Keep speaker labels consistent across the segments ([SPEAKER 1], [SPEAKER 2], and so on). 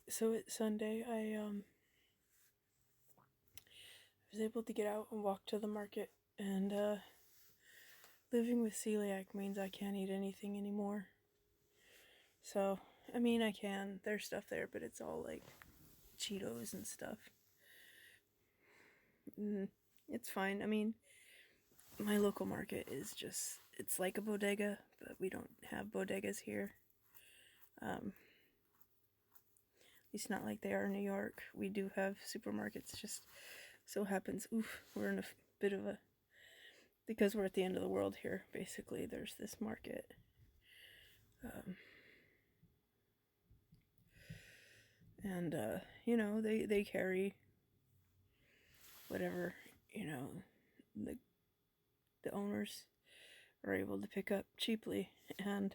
[SPEAKER 1] So it's Sunday. I was able to get out and walk to the market, and living with celiac means I can't eat anything anymore. So, I mean, I can. There's stuff there, but it's all like Cheetos and stuff. It's fine. I mean, my local market is it's like a bodega, but we don't have bodegas here. At least not like they are in New York. We do have supermarkets, just so happens, we're in a bit of a, because we're at the end of the world here, basically, there's this market. And, they carry whatever, the, the owners are able to pick up cheaply, and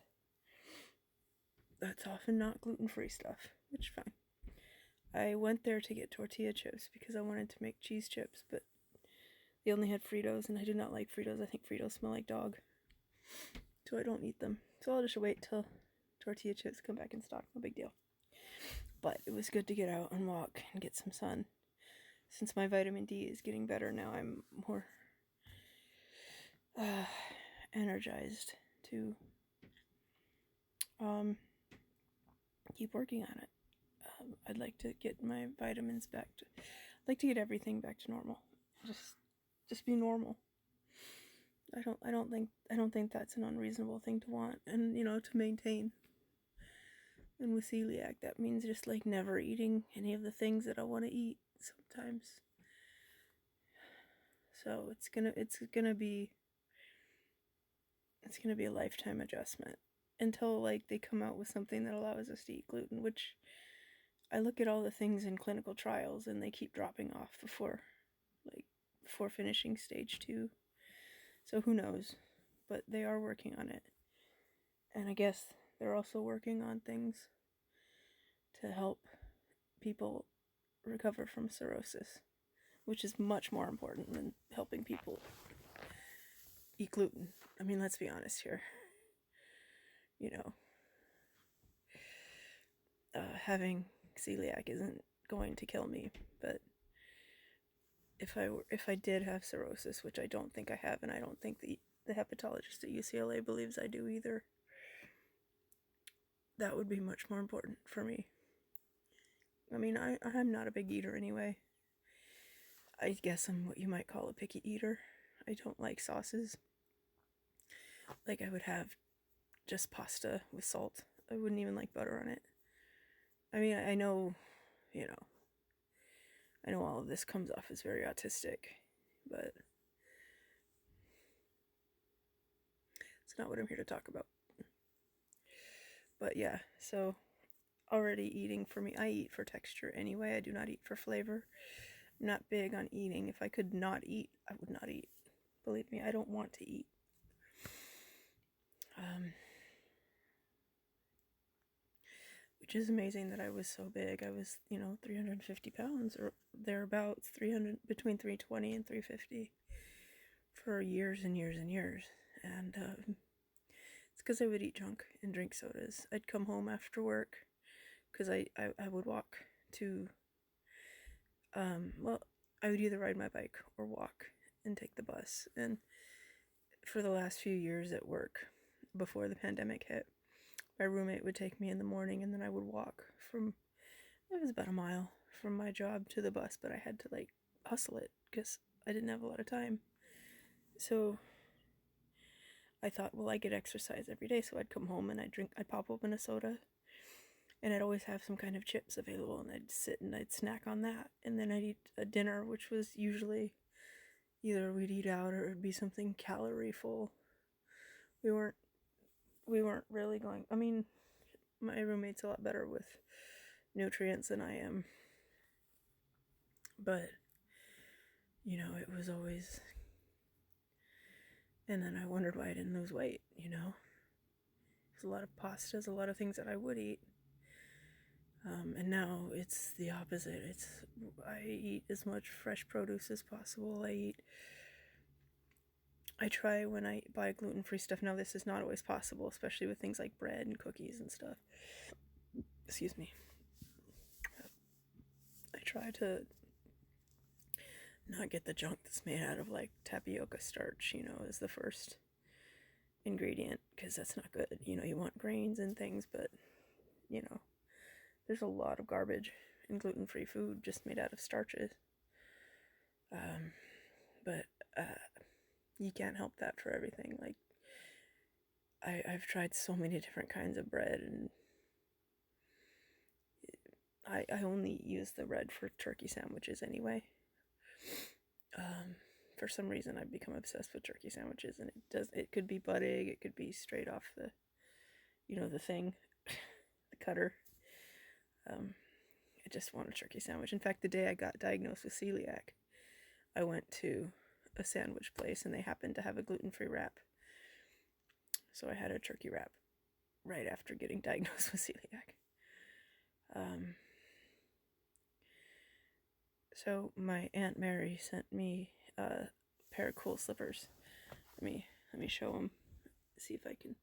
[SPEAKER 1] that's often not gluten-free stuff, which is fine. I went there to get tortilla chips because I wanted to make cheese chips, but they only had Fritos, and I do not like Fritos. I think Fritos smell like dog, so I don't eat them. So I'll just wait till tortilla chips come back in stock. No big deal. But it was good to get out and walk and get some sun. Since my vitamin D is getting better now, I'm more energized to keep working on it. I'd like to get my vitamins back to, I'd like to get everything back to normal. Just be normal. I don't think that's an unreasonable thing to want, and to maintain. And with celiac, that means just like never eating any of the things that I want to eat sometimes. So it's gonna be a lifetime adjustment until like they come out with something that allows us to eat gluten, which I look at all the things in clinical trials and they keep dropping off before finishing stage 2. So who knows? But they are working on it. And I guess they're also working on things to help people recover from cirrhosis, which is much more important than helping people eat gluten. I mean, let's be honest here. Having celiac isn't going to kill me, but if I did have cirrhosis, which I don't think I have, and I don't think the hepatologist at UCLA believes I do either, that would be much more important for me. I mean, I'm not a big eater anyway. I guess I'm what you might call a picky eater. I don't like sauces. Like, I would have just pasta with salt. I wouldn't even like butter on it. I mean, I know, I know all of this comes off as very autistic, but it's not what I'm here to talk about. But yeah, so already eating for me, I eat for texture anyway. I do not eat for flavor. I'm not big on eating. If I could not eat, I would not eat. Believe me, I don't want to eat. Which is amazing that I was so big. I was, 350 pounds or thereabouts, between 320 and 350 for years and years and years. And it's because I would eat junk and drink sodas. I'd come home after work because I would walk to, I would either ride my bike or walk and take the bus. And for the last few years at work, before the pandemic hit, my roommate would take me in the morning, and then I would walk it was about a mile from my job to the bus, but I had to hustle it because I didn't have a lot of time. So I thought, well, I get exercise every day, so I'd come home and I'd pop open a soda, and I'd always have some kind of chips available, and I'd sit and I'd snack on that, and then I'd eat a dinner, which was usually either we'd eat out or it'd be something calorie full. We weren't really going, I mean, my roommate's a lot better with nutrients than I am, but it was always, and then I wondered why I didn't lose weight. There's a lot of pastas, a lot of things that I would eat, and now it's the opposite. I eat as much fresh produce as possible. I try when I buy gluten-free stuff. Now, this is not always possible, especially with things like bread and cookies and stuff. Excuse me. try to not get the junk that's made out of like tapioca starch, as the first ingredient, because that's not good. You want grains and things, but there's a lot of garbage in gluten-free food just made out of starches. But you can't help that for everything. Like, I've tried so many different kinds of bread, and I only use the bread for turkey sandwiches anyway. For some reason I've become obsessed with turkey sandwiches, and it could be butt egg, it could be straight off the the thing, the cutter. I just want a turkey sandwich. In fact, the day I got diagnosed with celiac, I went to a sandwich place and they happened to have a gluten-free wrap. So I had a turkey wrap right after getting diagnosed with celiac. So my Aunt Mary sent me a pair of cool slippers. Let me show them. See if I can.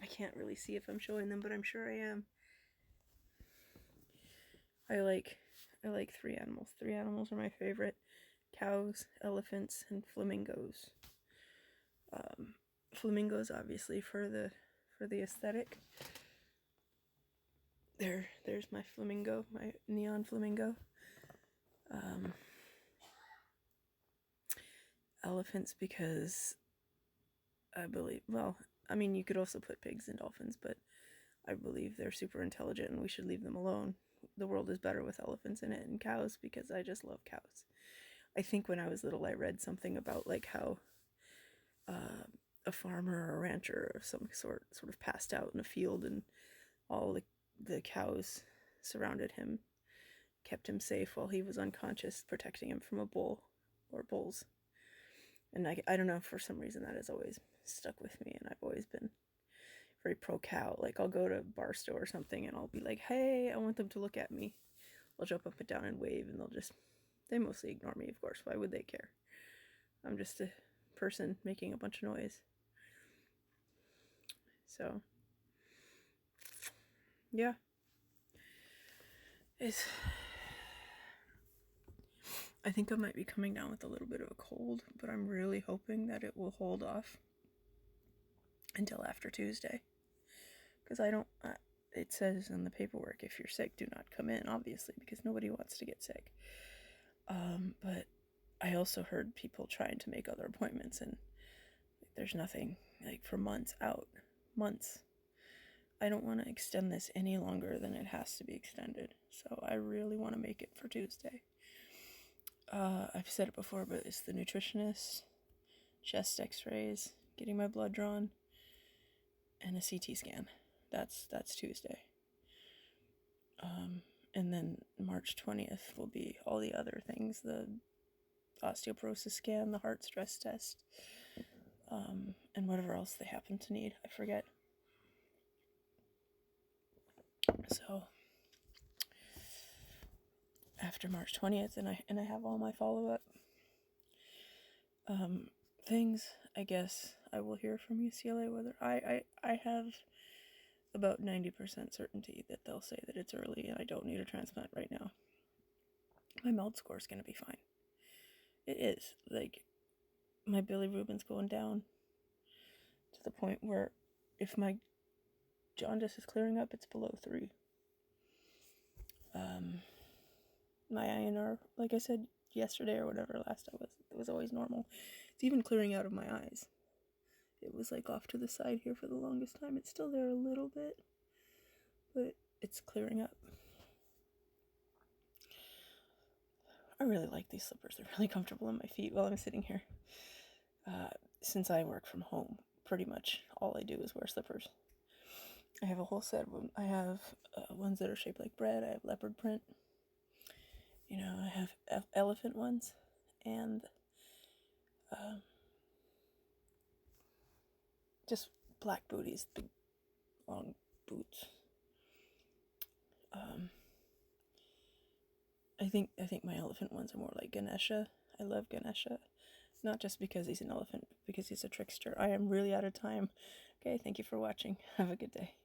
[SPEAKER 1] I can't really see if I'm showing them, but I'm sure I am. I like 3 animals. 3 animals are my favorite: cows, elephants, and flamingos. Flamingos, obviously, for the aesthetic. There's my flamingo, my neon flamingo. Elephants, because I believe, well, I mean, you could also put pigs and dolphins, but I believe they're super intelligent and we should leave them alone. The world is better with elephants in it. And cows, because I just love cows. I think when I was little, I read something about like how a farmer or a rancher of some sort of passed out in a field, and all the cows surrounded him, kept him safe while he was unconscious, protecting him from a bull or bulls. And I don't know, for some reason that has always stuck with me, and I've always been very pro cow. Like, I'll go to Barstow or something and I'll be like, hey, I want them to look at me. I'll jump up and down and wave, and they mostly ignore me, of course. Why would they care? I'm just a person making a bunch of noise. So, yeah. I think I might be coming down with a little bit of a cold, but I'm really hoping that it will hold off until after Tuesday. Because it says in the paperwork, if you're sick, do not come in, obviously, because nobody wants to get sick. But I also heard people trying to make other appointments, and there's nothing, like, for months out. Months. I don't want to extend this any longer than it has to be extended. So I really want to make it for Tuesday. I've said it before, but it's the nutritionist, chest x-rays, getting my blood drawn, and a CT scan. That's Tuesday. And then March 20th will be all the other things: the osteoporosis scan, the heart stress test, and whatever else they happen to need. I forget. So after March 20th, and I have all my follow-up things, I guess I will hear from UCLA whether I have about 90% certainty that they'll say that it's early and I don't need a transplant right now. My MELD score is going to be fine. It is. Like, my bilirubin's going down to the point where if my jaundice is clearing up, it's below 3. My INR, like I said yesterday or whatever, it was always normal. It's even clearing out of my eyes. It was like off to the side here for the longest time. It's still there a little bit, but it's clearing up. I really like these slippers. They're really comfortable on my feet while I'm sitting here. Since I work from home, pretty much all I do is wear slippers. I have a whole set of them. I have ones that are shaped like bread. I have leopard print. I have elephant ones, and just black booties, big long boots. I think my elephant ones are more like Ganesha. I love Ganesha, not just because he's an elephant, but because he's a trickster. I am really out of time. Okay, thank you for watching. Have a good day.